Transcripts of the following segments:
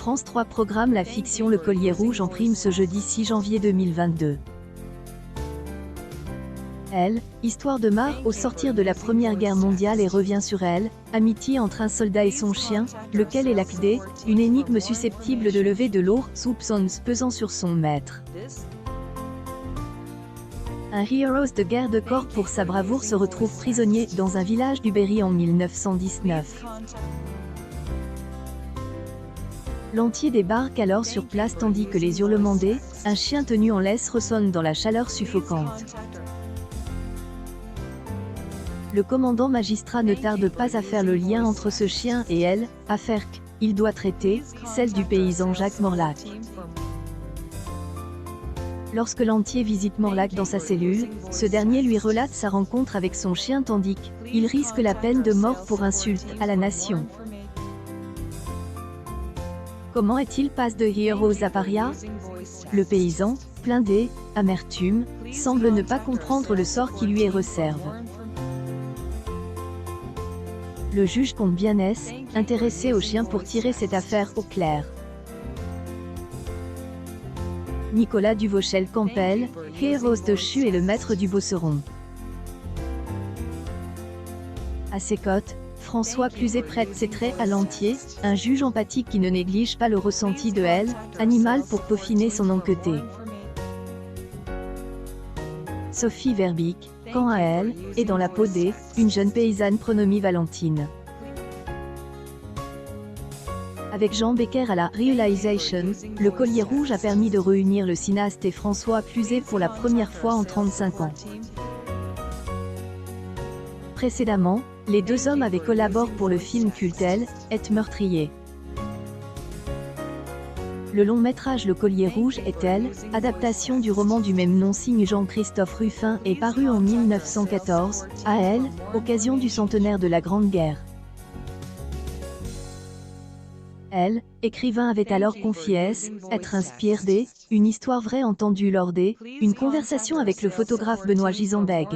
France 3 programme la fiction Le Collier Rouge en prime ce jeudi 6 janvier 2022. Elle, histoire de Mar au sortir de la Première Guerre mondiale et revient sur elle, amitié entre un soldat et son chien, lequel est Lacdé, une énigme susceptible de lever de lourds soupçons pesant sur son maître. Un Heroes de guerre de corps pour sa bravoure se retrouve prisonnier dans un village du Berry en 1919. Lantier débarque alors sur place tandis que les hurlements un chien tenu en laisse ressonnent dans la chaleur suffocante. Le commandant magistrat ne tarde pas à faire le lien entre ce chien et elle, affaire qu'il doit traiter, celle du paysan Jacques Morlac. Lorsque Lantier visite Morlac dans sa cellule, ce dernier lui relate sa rencontre avec son chien tandis qu'il risque la peine de mort pour insulte à la nation. Comment est-il passe de Heroes à paria? Le paysan, plein d'amertume, semble ne pas comprendre le sort qui lui est réservé. Le juge compte bien intéressé au chien pour tirer cette affaire au clair. Nicolas Duvauchel-Campbell, Heroes de Chu est le maître du Beauceron. À ses côtes, François Cluzet prête ses traits à Lantier, un juge empathique qui ne néglige pas le ressenti de elle, animal pour peaufiner son enquêté. Sophie Verbeek, quant à elle, est dans la peau une jeune paysanne prénommée Valentine. Avec Jean Becker à la réalisation, Le Collier Rouge a permis de réunir le cinéaste et François Cluzet pour la première fois en 35 ans. Précédemment, les deux hommes avaient collaboré pour le film culte Elle est meurtrier. Le long métrage Le Collier Rouge est Elle, adaptation du roman du même nom signe Jean-Christophe Ruffin est paru en 1914, à Elle, occasion du centenaire de la Grande Guerre. Elle, écrivain avait alors confié être inspiré une histoire vraie entendue lors une conversation avec le photographe Benoît Gisembeg.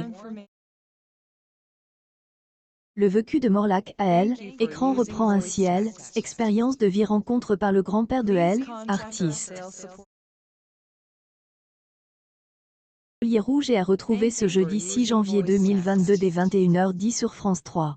Le vécu de Morlac à Elle, écran reprend ainsi Elle, expérience de vie rencontre par le grand-père de Elle, artiste. Le Collier Rouge est à retrouver ce jeudi 6 janvier 2022 dès 21h10 sur France 3.